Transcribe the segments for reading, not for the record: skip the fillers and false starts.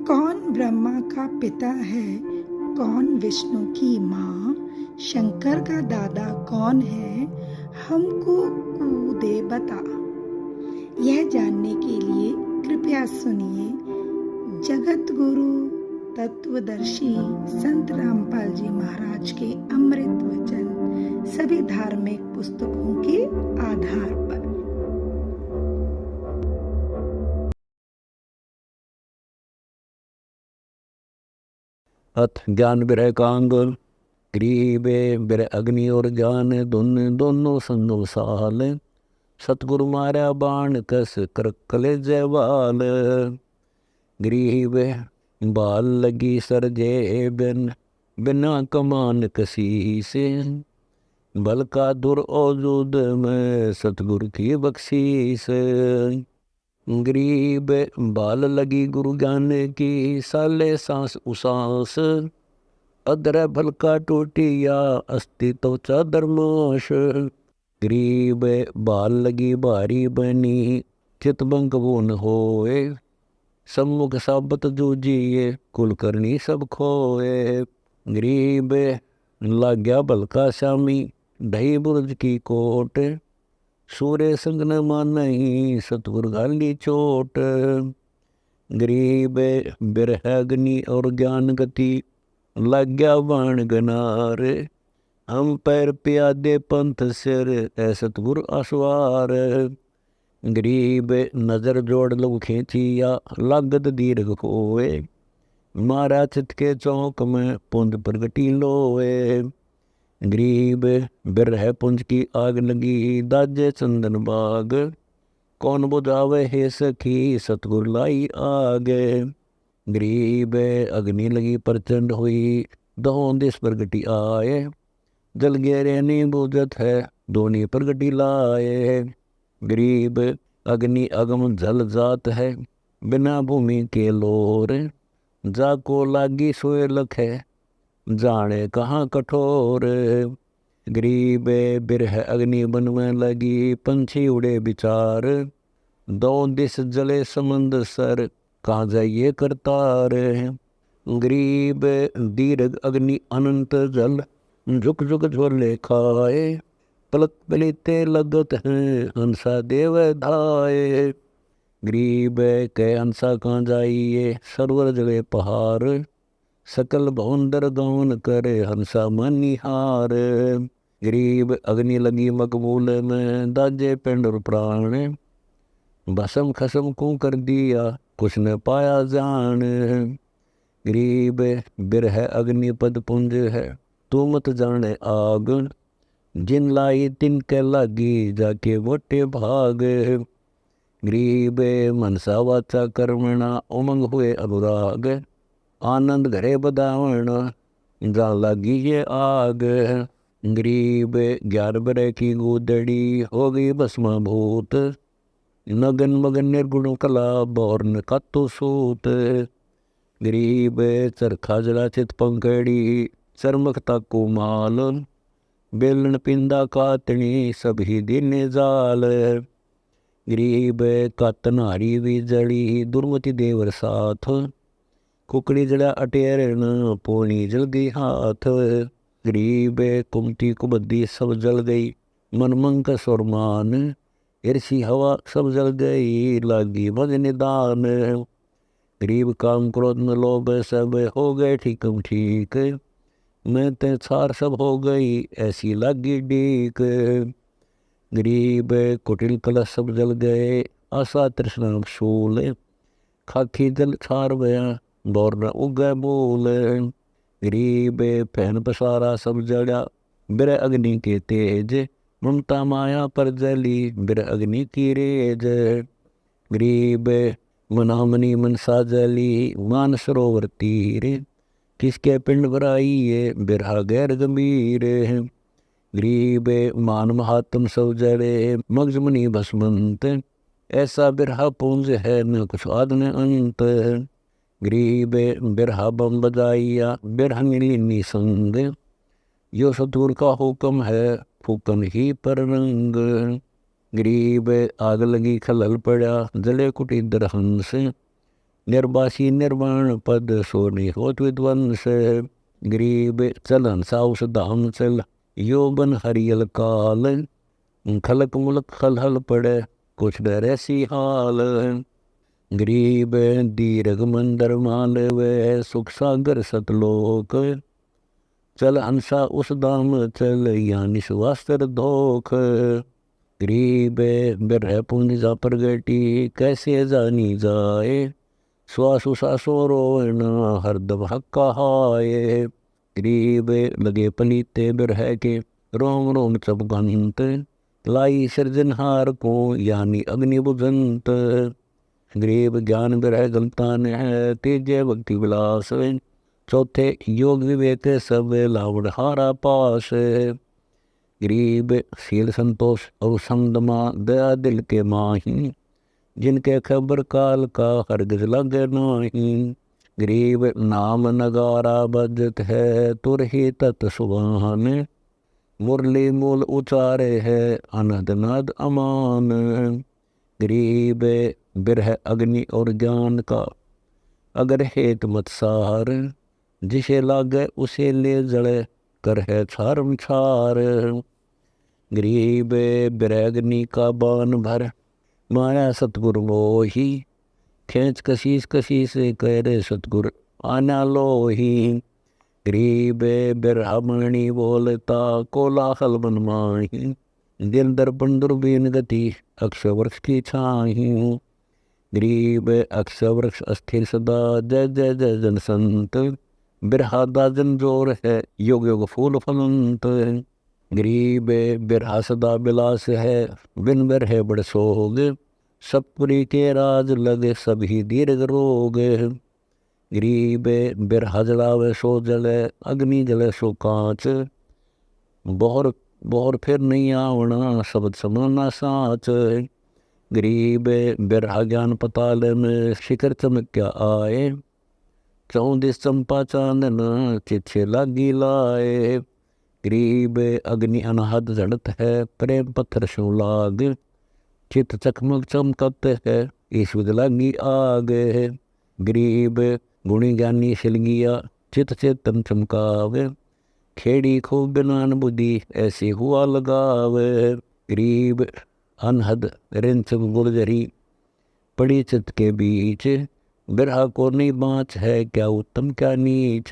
कौन ब्रह्मा का पिता है, कौन विष्णु की माँ, शंकर का दादा कौन है, हमको कूदे बता। यह जानने के लिए कृपया सुनिए जगत गुरु तत्वदर्शी संत रामपाल जी महाराज के अमृत वचन सभी धार्मिक पुस्तकों के आधार पर। अथ ज्ञान विरह कांग ग्रीबे बिर अग्नि और ज्ञान दोनों संगम साल। सतगुरु मारा बाण कस कर कले जयवाल। ग्रीबे बाल लगी सर जे बिना कमान कसी से। बल का दुर औजूद में सतगुरु की बख्शीस। गरीब बाल लगी गुरु ज्ञान की साले सांस उसास। अदर भल का टूटिया अस्थि तो चादरमाश। गरीब बाल लगी भारी बनी चितबंक वो न होए। सम्मुख साबत जूझिए कुल करनी सब खोए। गरीब लाग्या भल का श्यामी ढई बुर्ज की कोट। सूर्य संग न मानही सतगुर गाली चोट। गरीब बिरह अग्नि और ज्ञान गति लाग्या बाण गनार। हम पैर प्यादे पंथ सिर ऐ सतगुर आसवार। गरीब नजर जोड़ लो खींचिया लागत दीर्घ होए। मारा चित के चौक में पुंज प्रगटी लोए। गरीब बिरह पुंज की आग लगी दाजे चंदन बाग। कौन बुझावे हे सखी सतगुर लाई आग। गरीब अग्नि लगी प्रचंड हुई दहों दिस प्रगटी आए। जल गहरे नहीं बुझत है दोनी प्रगटी लाए। गरीब अग्नि अगम जल जात है बिना भूमि के लोर। जाको लागी सोए लख है जाने कहाँ कठोर। गरीब बिरह अग्नि बन में लगी पंछी उड़े विचार। दो दिस जले समंद सर कहाँ जाइए करतार। गरीब दीर्घ अग्नि अनंत जल झुक झुक झोले खाए। पलक पलीते लगत हैं हंसा देव धाये। गरीब के हंसा कहाँ जाइए सरवर जले पहाड़। सकल भवंदर गौन करे हंसा मनिहार। गरीब अग्नि लगी मकबूल में दाजे पिंड और प्राण। भसम खसम को कर दिया कुछ न पाया जान। गरीब बिरह अग्नि पद पुंज है तू मत जाने आग। जिन लाई तिन के लागी जाके वोटे भाग। गरीब मनसा वाचा कर्मणा उमंग हुए अनुराग। आनंद घरे बदावण जा लागी ये आग। गरीब ग्यारह बरे की गोदड़ी हो गई भस्मा भूत। नगन मगन निर्गुण कला बौर्न कातो सूत। गरीब चरखा जला चित पंकड़ी चरमखता को माल। बेलन पिंदा कातनी सभी दिन जाल। गरीब कातन हारी भी जड़ी दुर्मति देवर साथ। कुकड़ी जड़ा अटेरन पोनी जल गई हाथ। गरीब कुमती कुबद्दी सब जल गई मनमंक सुरमान। ईर्षि हवा सब जल गई लागी भज निदान। गरीब काम क्रोध न लोभ सब हो गए ठीकम ठीक। मैं ते छार सब हो गई ऐसी लागी डीक। गरीब कुटिल कलश सब जल गए आशा तृष्णा शूल। खाखी जल छार बया दौर न उगै मूल। गरीब पहन पसारा सब जड़ा बिर अग्नि के तेज। ममता माया पर जली बिर अग्नि की रेज। गरीब मनामनी मनसा जली मान सरोवर तीर। किसके पिंड भराई ये बिरहा गैर गंभीर। गरीब मान महात्म सब जड़े मगज मनी भस्मंत। ऐसा बिरहा पुंज है न कुछ आद न अंत। गरीब बिरहा बम बजाइया बिरहंगिनी निसंग। यो सतगुर का हुक्म है फूकन ही पर रंग। गरीब आग लगी खलल पड़ा जले कुटी दरहंस। निर्वासी निर्वाण पद सोने होत विद्वंस। गरीब चल हंसा उस धाम चल, यौवन हरियल काल। खलक मुलक खल हल पड़े, कुछ डर ऐसी हाल। गरीब दीर्घ मंदर माल वे, सुख सागर सतलोक। चल हंसा उस धाम चल, यानी सुवास्त्र धोख। गरीब बिरह पुंज जा प्रगटी, कैसे जानी जाए। श्वास उसासो रोना, हरदम हक्का हाय। गरीब लगे पलीते बिरह के, रोम रोम चबगंत। लाई सृजनहार को, यानी अग्नि बुझंत। गरीब ज्ञान बिरह गलतान है, तेजे भक्ति विलास। चौथे योग विवेक सब, लावण हारा पास। गरीब शील संतोष और समदमा, दया दिल के माही। जिनके खबर काल का, हरगिज लगे नाही। गरीब नाम नगारा बजत है, तुर ही तत् सुभान। मुरली मूल उचारे है, अनहद नाद अमान। गरीब बिरह अग्नि और ज्ञान का, अगर हेत मत सार। जिसे लागे उसे ले जड़े, कर है छारम छार। गरीब बिरह अग्नि का बान भर, माया सतगुरु मोही। खेच कशीस कशीस कह रे सतगुर, आना लोही। गरीब बिरहमणि बोलता, कोलाहल मन माही। दिल दर्पण दुर्बीन गति, अक्ष वृक्ष की छाही। गरीब अक्ष वृक्ष अस्थिर सदा, जय जय जय जन संत। बिरहा दाजन जोर है, योग योग फूल फलंत। गरीब बिरहा सदा बिलास है, बिन बिरहे बड़ सोग। सतपुरी के राज लगे, सभी दीर्घ रोग। गरीब बिरहा जलावे सो जले, अग्नि जले सो कांच। बोहर बोहर फिर नहीं आवना, शब्द समाना साच। गरीब बिरहा ज्ञान पताल में, शिखर चमक क्या आए। चौदिस चंपा चांदन, चिच्छे लागी लाए। गरीब अग्नि अनहद जड़त है, प्रेम पत्थर शो लाग। चित चकमक चमकत है, ईश्वर लागी आग। गरीब गुणी ज्ञानी सिलगिया, चित चेतन चमकावे। खेड़ी खूब बिनान बुद्धि, ऐसे हुआ लगावे। गरीब अनहद रिंच गुलजरी, पड़ी चित के बीच। बिरहा को नहीं बाँच है, क्या उत्तम क्या नीच।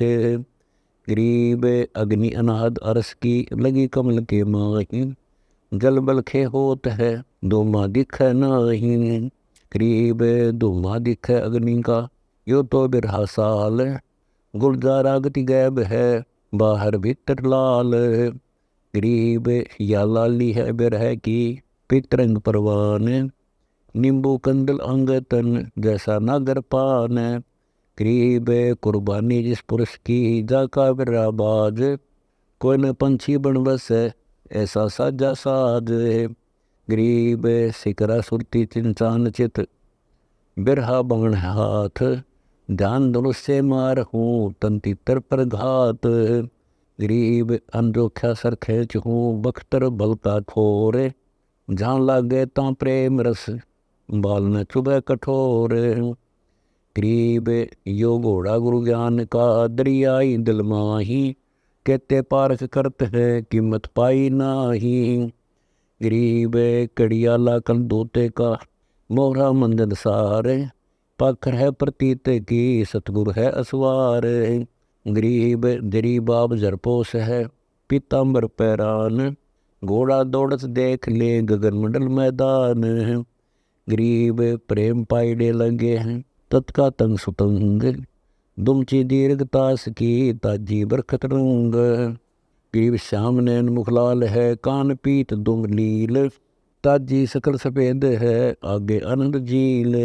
गरीब अग्नि अनहद अरस की, लगी कमल के माही। जल बल खे होत है, धूमा दिख नाही। गरीब धूमा दिख अग्नि का, यो तो बिरहा साल। गुलजारा गति गैब है, बाहर भीतर लाल। गरीब या लाली है बिरह की, पितरंग परवान। नींबू कंदल अंग तन, जैसा नागर पान। गरीब कुर्बानी जिस पुरुष की, जाका बिरहा बाज। कोई न पंछी बन बस है, ऐसा साजा साज। गरीब सिकरा सुरती चिंचान चित, बिरहा बाण हाथ। ध्यान धनुष से मार हूँ, तन तितर पर घात। गरीब अनजोख्या सर खेच हूँ, बख्तर बल का खोर। जहाँ लागे ता प्रेम रस, बाल न चुभे कठोर। गरीब यो घोड़ा गुरु ज्ञान का, दरियाई दिल माही। कहते पारख करत है, कीमत पाई नाही। गरीब कड़ियाला कल दोते का, मोहरा मंजन सारे। पाखर है प्रतीत की, सतगुरु है असवार। गरीब दरी बाब जरपोस है, पीताम्बर पैरान। घोड़ा दौड़त देख ले, गगन मंडल मैदान। गरीब प्रेम पाइडे लगे हैं, तत्का तंग सुतंग। दुमची दीर्घतास की, ताजी बरखत रंग। गरीब श्याम नैन मुखलाल है, कान पीत दुम नील। ताजी सकल सफेद है, आगे आनंद झील।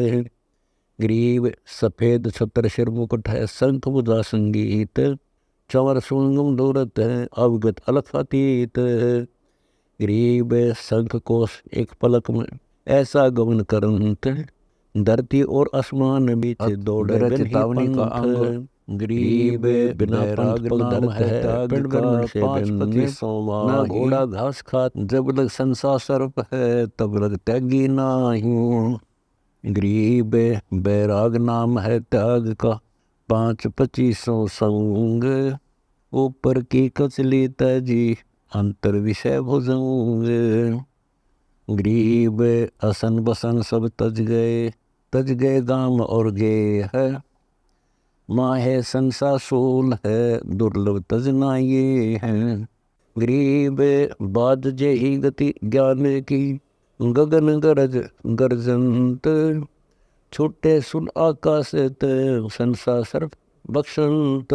गरीब सफेद छत्र सिर मुकुट है, शंख बुझा संगीत। चंवर सुंगम दूरत है, अवगत अलख अतीत। गरीब शंख कोश एक पलक में, ऐसा गमन करंत। धरती और आसमान बीच दौड़े चेतावनी का अंग। गरीब बिना राग नाम है, पिंड बिन से बिन। ना घोड़ा घास खात, जब लग संसार सर्प है, तब लग त्यागी नाही। गरीब बैराग नाम है त्याग का, 5-25 संग, ऊपर की कचली तजी अंतर विषय भुजंग। गरीब असन बसन सब तज गए गाम और गे है, माहे संसा सोल है दुर्लभ तजना ये है। गरीब बाद जे ही गति ज्ञान की, गगन गरजंत, छूटे सुन आकाशत संसा सर्प बख्शंत।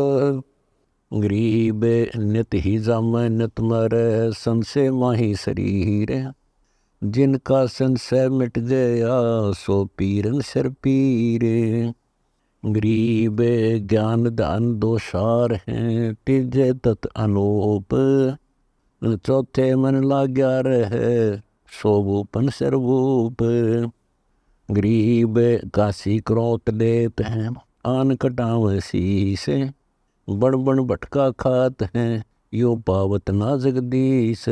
गरीब नित ही जाम नित मर, संशय माही शरीर, जिनका संशय मिट गया सो पीरन सिर पीर। गरीब ज्ञान दान दो सार हैं, तीजे तत् अनूप, चौथे मन लाग्या रहे सोबूपन सर्वूप। गरीब काशी क्रोत लेत हैं, आन कटाव शीस, बण बण भटका खात हैं यो पावत ना जगदीश।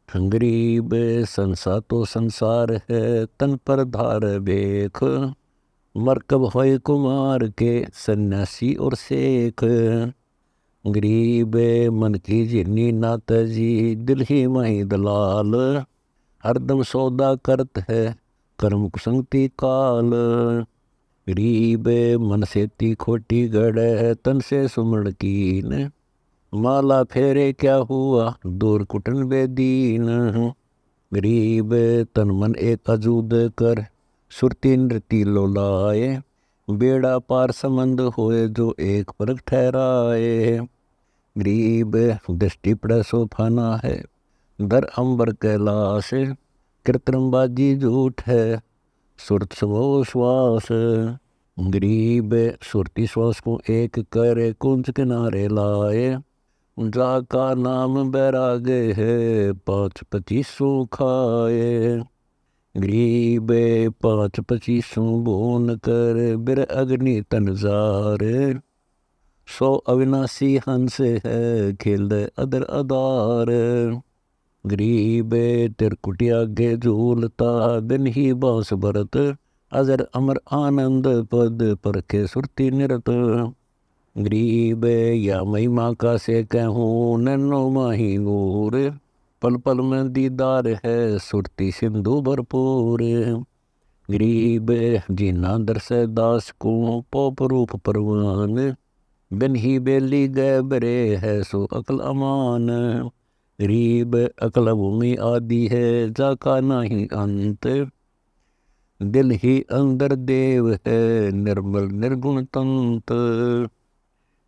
गरीब संसा तो संसार है तन पर धार बेख, मरकब होए कुमार के सन्यासी और शेख। गरीब मन की जिन्नी नात जी, दिल ही माही दलाल, हरदम सौदा करत है कर्म कुसंगति काल। गरीब मन से ती खोटी गढ़, तन से सुमण कीन, माला फेरे क्या हुआ दूर कुटन बेदीन। गरीब तन मन एक अजूद कर, सुरती नृति लोलाए, बेड़ा पार संबंध होए जो एक परग ठहराए। गरीब दृष्टि पड़े सो फाना है, दर अंबर कैलाश, कृत्रिमबाजी झूठ है सुरत स्वो श्वास। गरीब सुरती श्वास को एक करे कुंज किनारे लाए, जाका नाम बैराग है 5-25 खाए। गरीब 5-25 बोन कर, बिर अग्नि तनजार, 100 अविनाशी हंस है खेल अदर अदार। गरीब तिरकुटिया गे झूलता, दिन ही बांस भरत, अजर अमर आनंद पद परखे सुरती निरत। गरीब या महिमा का से कहूँ नन्नो माही नूर, पल पल में दीदार है सुरती सिंधु भरपूर। गरीब जीना दरस दास को पोप रूप परवान, बिन ही बेली गए बरे है सो अकल अमान। गरीब अकल भूमि आदि है जाका नाही अंत, दिल ही अंदर देव है निर्मल निर्गुण तंत।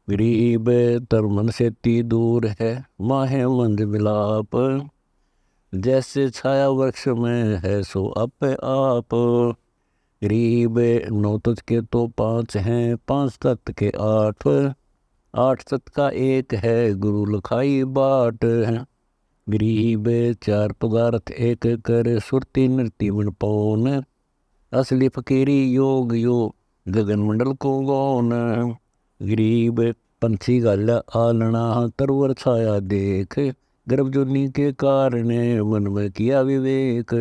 गरीब तर मन से ती दूर है माहे मंद मिलाप, जैसे छाया वृक्ष में है सो अपे आप। गरीब 9 तुझ के तो 5 हैं, 5 तत्व के 8, 8 तत्व का एक है गुरु लखाई बाट। गरीब 4 पदार्थ एक कर, सुरती नृति मन पौन, असली फकीरी योग गगन मंडल को गौन। गरीब पंछी गाल्या आलना, तरवर छाया देख, गर्भजोनी के कारण मन में किया विवेक।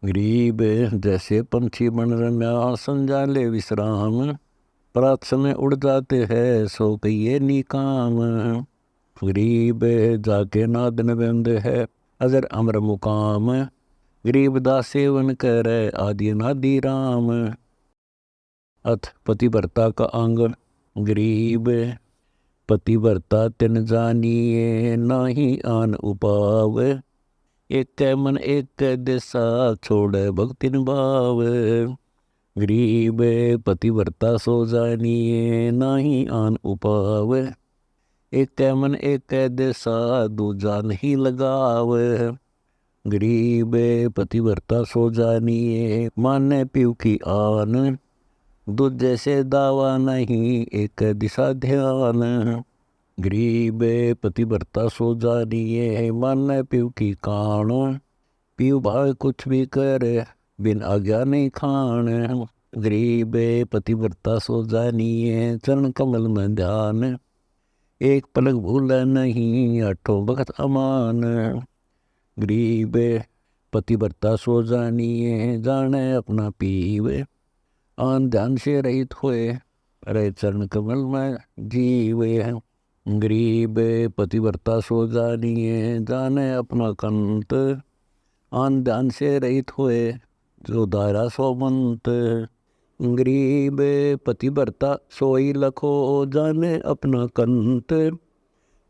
गरीब जैसे पंछी बन रम्या, संजाले विश्राम, प्रात समय उड़ जाते हैं सो कहिए निकाम। गरीब जाके नादन बंद है अजर अमर मुकाम, गरीब दास सेवन करे आदि अनादि राम। अथ पतिव्रता का आंगन। गरीब पतिव्रता तिन जानिए, नाही आन उपाव, एक मन एक दिशा छोड़ भक्ति भाव। गरीब पतिव्रता सो जानिए, नाही आन उपाव, एक मन एक दिशा दूजा नहीं लगाव। गरीब पतिव्रता सो जानिए, माने पीव की आन, दूजे से दावा नहीं एक दिशा ध्यान। गरीब पतिव्रता सो जानिए, माने पीव की कान, पीव भाव कुछ भी करे बिन आज्ञा नहीं खान। गरीब पतिव्रता सो जानिए, चरण कमल में ध्यान, एक पलक भूल नहीं आठों भगत अमान। गरीब पतिव्रता सो जानिए, जाने अपना पीव, आन ध्यान से रहित हुए रहे चरण कमल में जीवे हैं। गरीब पतिव्रता सो जानिए जाने अपना कंत, आन ध्यान से रहित हुए जो दायरा सोमंत। गरीब पतिव्रता सोई लखो जाने अपना कंत,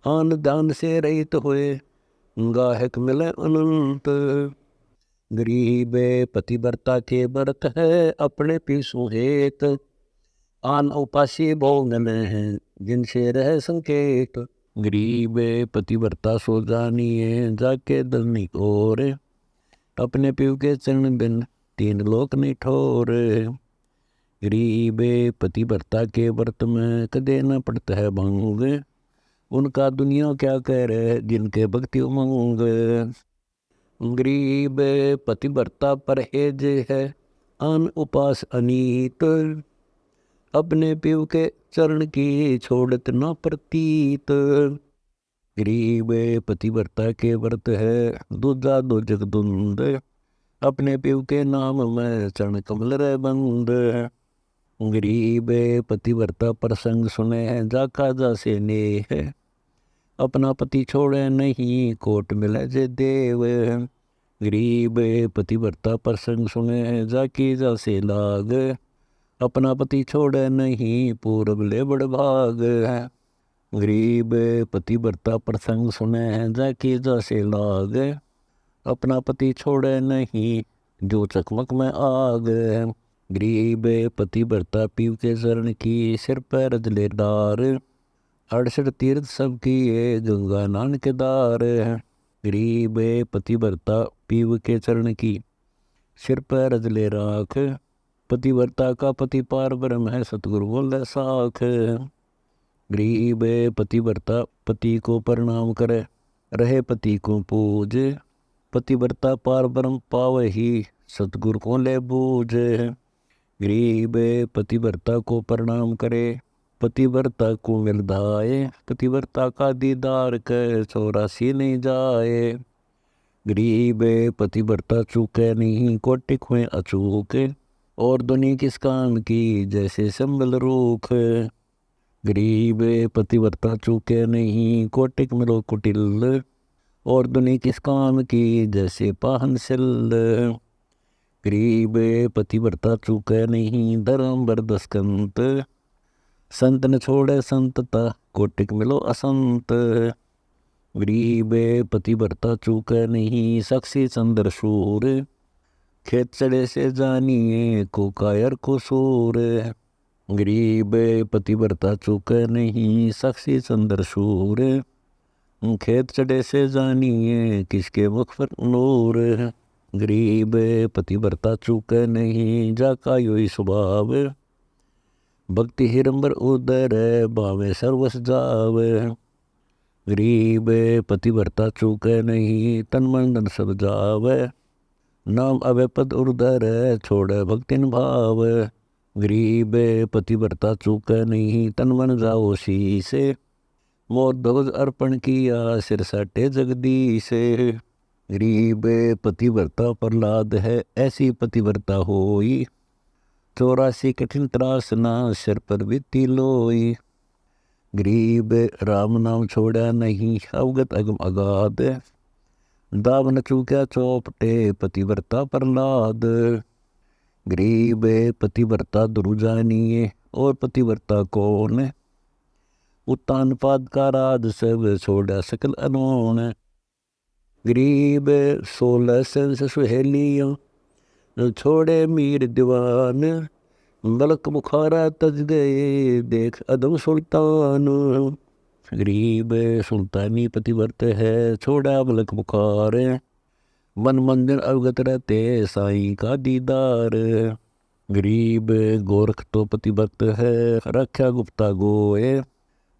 आन ध्यान से रहित हुए गाहक मिले अनंत। गरीब पतिव्रता के व्रत है अपने पीसू हेत, आन उपासी भोगन है जिनसे रह संकेत। गरीब पतिव्रता सो जानिए जाके दलनी और, अपने पीव के चरण बिन तीन लोक नहीं ठोर। गरीब पतिव्रता के व्रत में कदे न पड़ता है भंग, उनका दुनिया क्या कह रहे जिनके भक्ति उमंग। गरीब पतिव्रता परहेज है आन उपास अनीत, अपने पीव के चरण की छोड़त न प्रतीत। गरीब पतिव्रता के व्रत है दूजा दो जगदुंद, अपने पीव के नाम में चरण कमल रे बंद। गरीब पतिव्रता प्रसंग सुने हैं जाका जासे ने है, अपना पति छोड़े नहीं कोट मिले जे देव। गरीब पतिव्रता प्रसंग सुने हैं जाकी जासे लाग, अपना पति छोड़े नहीं पूरब ले बड़ भाग। गरीब पतिव्रता प्रसंग सुने हैं जाकी जासे लाग, अपना पति छोड़े नहीं जो चकमक में आग। गरीब पतिव्रता पीव के चरण की सिर पर रजले डार, 68 तीर्थ सबकी ये गंगा नानक दार। गरीब पतिव्रता पीव के चरण की सिर पर रजले राख, पतिव्रता का पति पार ब्रह्म है सतगुरु बोले साख। गरीब पतिव्रता पति को प्रणाम करे रहे पति को पूज, पतिव्रता पार ब्रह्म पावे ही सतगुरु को ले बूझ। गरीब पतिव्रता को प्रणाम करे पतिव्रता को मिल धाये, पतिव्रता का दीदार कर 84 नहीं जाए। गरीब पतिव्रता चूके नहीं कोटिक हुए अचूक, और दुनी किस काम की जैसे संबल रूख। गरीब पतिव्रता चूके नहीं कोटिक मिलो कुटिल, और दुनी किस काम की जैसे पाहन सिल। गरीब पतिव्रता चूके नहीं धर्म बरदस्कंत, संत न छोड़े संतता कोटिक मिलो असंत। गरीब पतिव्रता चूके नहीं साक्षी चंद्र सूर, खेत चढ़े से जानिए को कायर को सूर। गरीब पतिव्रता चूके नहीं साक्षी चंद्र सूर, खेत चढ़े से जानिए किसके मुख पर नूर। गरीब पतिव्रता चूके नहीं जाका योई स्वभाव, भक्ति हिरंबर उदर भावे सर्वस जाव। गरीब पतिव्रता चूके नहीं तन मन धन सब जावे, नाम अवे पद उर्धर छोड़े भक्तिन भाव। गरीब पतिव्रता चूके नहीं तन मन जाओ शीसे, मोर ध्वज अर्पण किया सिर साटे जगदीश। गरीब पतिव्रता प्रहलाद है ऐसी पतिव्रता होई, 84 कठिन त्रास ना सिर पर बीती लोई। गरीब राम नाम छोड़ा नहीं अवगत अगम अगाध, दाव न चूक्या चौपटे पतिव्रता प्रहलाद। गरीब पतिव्रता दुरुजानिए और पतिव्रता कौन, उत्तान पाद का राज सब छोड़ा सकल अनोन। गरीब 16 सेंस सुहेलियाँ छोड़े मीर दीवान, मलक बुखारा तज गए देख अदम सुल्तान। गरीब सुल्तानी पतिव्रत है छोड़ा मलक बुखार, मन मंदिर अवगत रहते साईं का दीदार। गरीब गोरख तो पतिव्रत है रक्षा गुप्ता गोए,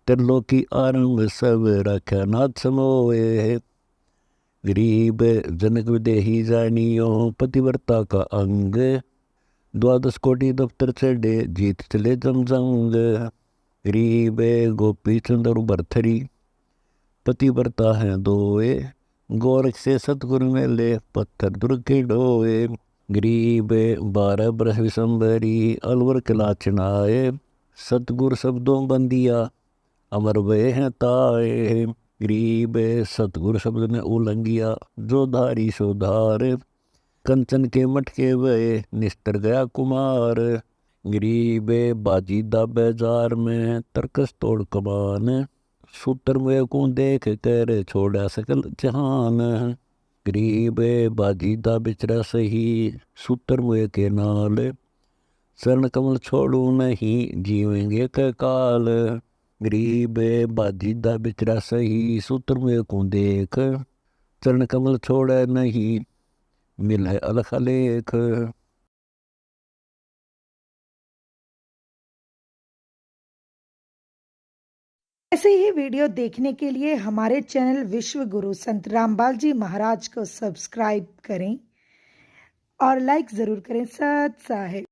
त्रिलोकी आरंभ सब रक्षा नाथ समोए। गरीब जनक विदेही जानियो पतिव्रता का अंग, 12 कोटि दफ्तर चढ़े जीत चले जमजंग। गरीब गोपी चंद्र भरथरी पतिव्रता है दोए, गोरख से सतगुरु में ले पत्थर दुर्ग के डोए। गरीब 12 बरस विसंबरी अलवर किला चिनाए, सतगुर शब्दों बंदिया अमर वे हैं ताए। गरीब सतगुर शब्द ने उलंघिया, जो धारी सो धार, कंचन के मटके वे निस्तर गया कुमार। गरीब बाजी दाबे जार में तरकस तोड़ कमान, सूत्र में को देख कर छोड़ा सकल जहान। गरीब बाजी दा बिचरा सही, सूत्र में के नाल, चरण कमल छोड़ू नहीं जीवेंगे क काल। गरीब बाजी दा बिचरा सही, सूत्र में को देख, चरण कमल छोड़े नहीं मिल है अलख लेख। ऐसे ही वीडियो देखने के लिए हमारे चैनल विश्व गुरु संत रामपाल जी महाराज को सब्सक्राइब करें और लाइक ज़रूर करें। सत साहिब।